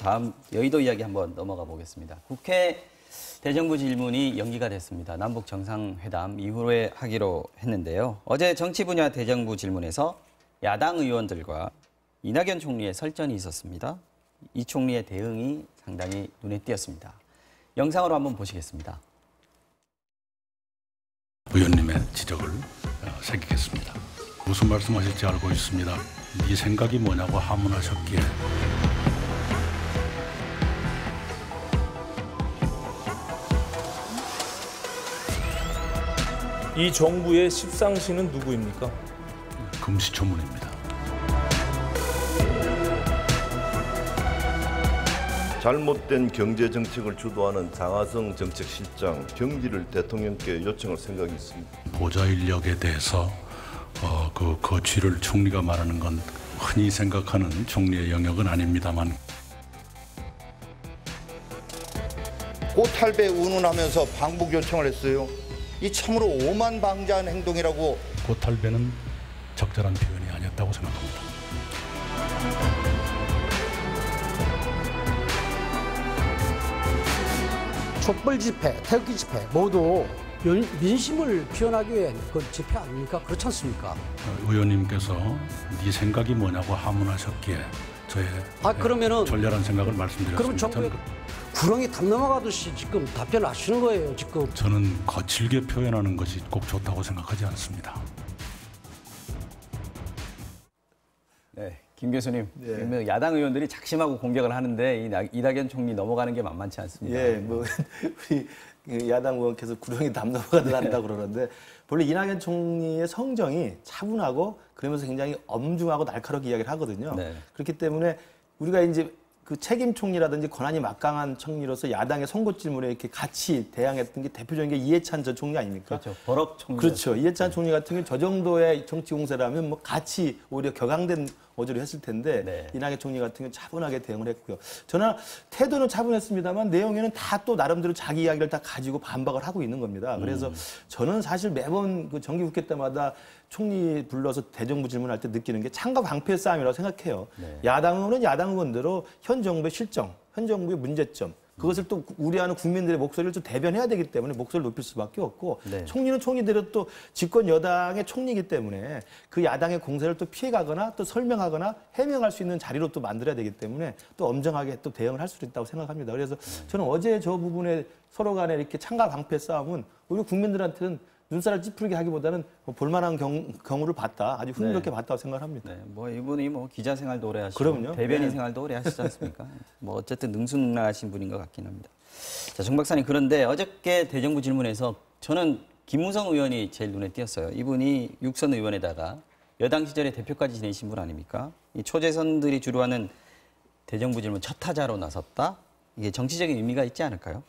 다음 여의도 이야기 한번 넘어가 보겠습니다. 국회 대정부 질문이 연기가 됐습니다. 남북 정상회담 이후에 하기로 했는데요. 어제 정치 분야 대정부 질문에서 야당 의원들과 이낙연 총리의 설전이 있었습니다. 이 총리의 대응이 상당히 눈에 띄었습니다. 영상으로 한번 보시겠습니다. 의원님의 지적을 새기겠습니다. 무슨 말씀하실지 알고 있습니다. 네 생각이 뭐냐고 하문하셨기에 이 정부의 십상시는 누구입니까? 금시초문입니다. 잘못된 경제정책을 주도하는 장하성 정책실장 경질을 대통령께 요청할 생각이 있습니다. 보좌 인력에 대해서 그 거취를 총리가 말하는 건 흔히 생각하는 총리의 영역은 아닙니다만 고탈배 운운하면서 방북 요청을 했어요. 이 참으로 오만방자한 행동이라고. 고탈배는 적절한 표현이 아니었다고 생각합니다. 촛불 집회, 태극기 집회 모두 민심을 표현하기 위한 그 집회 아닙니까? 그렇지 않습니까? 의원님께서 네 생각이 뭐냐고 하문하셨기에 저의 그러면은 절렬한 생각을 말씀드렸습니다. 그럼 정부에 구렁이 담 넘어가듯이 지금 답변을 하시는 거예요, 지금. 저는 거칠게 표현하는 것이 꼭 좋다고 생각하지 않습니다. 네, 김 교수님, 야당 의원들이 작심하고 공격을 하는데 이낙연 총리 넘어가는 게 만만치 않습니다. 예, 뭐 우리 야당 의원께서 구렁이 담 넘어가듯 한다고 그러는데 본래 이낙연 총리의 성정이 차분하고 그러면서 굉장히 엄중하고 날카롭게 이야기를 하거든요. 네. 그렇기 때문에 우리가 이제 그 책임 총리라든지 권한이 막강한 총리로서 야당의 선거 질문에 이렇게 같이 대항했던 게 대표적인 게 이해찬 전 총리 아닙니까? 그렇죠. 버럭 총리. 그렇죠. 이해찬 총리 같은 경우는 저 정도의 정치 공세라면 뭐 같이 오히려 격앙된 어조를 했을 텐데 네. 이낙연 총리 같은 경우는 차분하게 대응을 했고요. 저는 태도는 차분했습니다만 내용에는 다 또 나름대로 자기 이야기를 다 가지고 반박을 하고 있는 겁니다. 그래서 저는 사실 매번 그 정기국회 때마다 총리 불러서 대정부 질문할 때 느끼는 게 창과 방패의 싸움이라고 생각해요. 네. 야당 의원은 야당 의원대로 현 정부의 실정, 현 정부의 문제점, 그것을 또 우려하는 국민들의 목소리를 좀 대변해야 되기 때문에 목소리를 높일 수밖에 없고 네. 총리는 총리대로 또 집권 여당의 총리이기 때문에 그 야당의 공세를 또 피해가거나 또 설명하거나 해명할 수 있는 자리로 또 만들어야 되기 때문에 또 엄정하게 또 대응을 할 수 있다고 생각합니다. 그래서 저는 어제 저 부분에 서로 간에 이렇게 창과 방패 싸움은 우리 국민들한테는 눈살을 찌푸리게 하기보다는 볼만한 경우를 봤다. 아주 흥미롭게 봤다고 생각합니다. 네, 뭐 이분이 뭐 기자 생활도 오래 하시고 그럼요. 대변인 네. 생활도 오래 하시지 않습니까? 뭐 어쨌든 능수능란하신 분인 것 같긴 합니다. 자, 정 박사님, 그런데 어저께 대정부 질문에서 저는 김무성 의원이 제일 눈에 띄었어요. 이분이 육선 의원에다가 여당 시절에 대표까지 지내신 분 아닙니까? 이 초재선들이 주로 하는 대정부 질문 첫 타자로 나섰다. 이게 정치적인 의미가 있지 않을까요?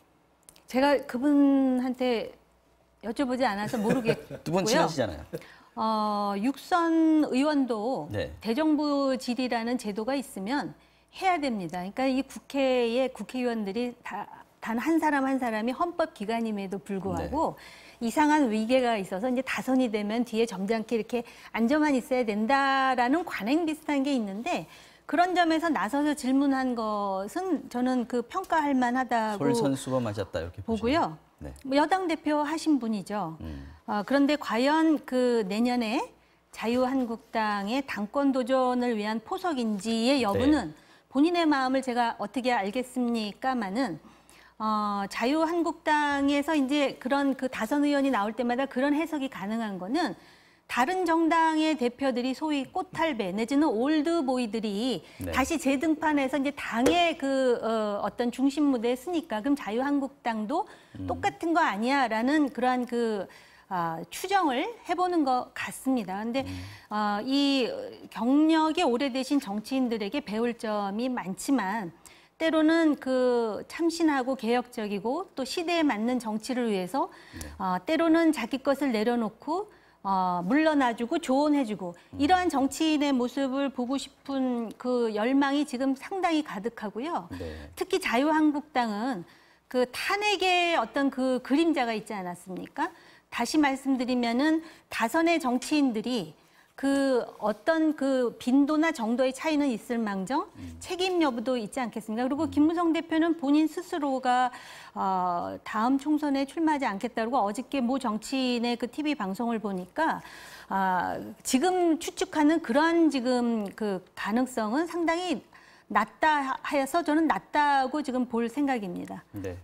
제가 그분한테 여쭤보지 않아서 모르겠고요. 두 분 친하시잖아요. 육선 의원도 네. 대정부 질의라는 제도가 있으면 해야 됩니다. 그러니까 이 국회에 국회의원들이 단 한 사람 한 사람이 헌법 기관임에도 불구하고 이상한 위계가 있어서 이제 다선이 되면 뒤에 점잖게 이렇게 앉아만 있어야 된다라는 관행 비슷한 게 있는데 그런 점에서 나서서 질문한 것은 저는 그 평가할 만하다고 솔선수범하셨다 이렇게 보고요. 네. 뭐 여당 대표 하신 분이죠. 그런데 과연 그 내년에 자유한국당의 당권 도전을 위한 포석인지의 여부는 본인의 마음을 제가 어떻게 알겠습니까마는 자유한국당에서 이제 그런 그 다선 의원이 나올 때마다 그런 해석이 가능한 거는 다른 정당의 대표들이 소위 꽃탈배 내지는 올드보이들이 다시 재등판해서 이제 당의 그 어떤 중심 무대에 쓰니까 그럼 자유한국당도 똑같은 거 아니야라는 그러한 그 추정을 해보는 것 같습니다. 근데 이 경력이 오래되신 정치인들에게 배울 점이 많지만 때로는 그 참신하고 개혁적이고 또 시대에 맞는 정치를 위해서 때로는 자기 것을 내려놓고 물러나주고 조언해주고 이러한 정치인의 모습을 보고 싶은 그 열망이 지금 상당히 가득하고요. 특히 자유한국당은 그 탄핵의 어떤 그 그림자가 있지 않았습니까? 다시 말씀드리면은 다선의 정치인들이 그 어떤 그 빈도나 정도의 차이는 있을망정 책임 여부도 있지 않겠습니까? 그리고 김무성 대표는 본인 스스로가 다음 총선에 출마하지 않겠다고 어저께 모 정치인의 그 TV 방송을 보니까 지금 추측하는 그러한 지금 그 가능성은 상당히 낮다 하여서 저는 낮다고 지금 볼 생각입니다. 네.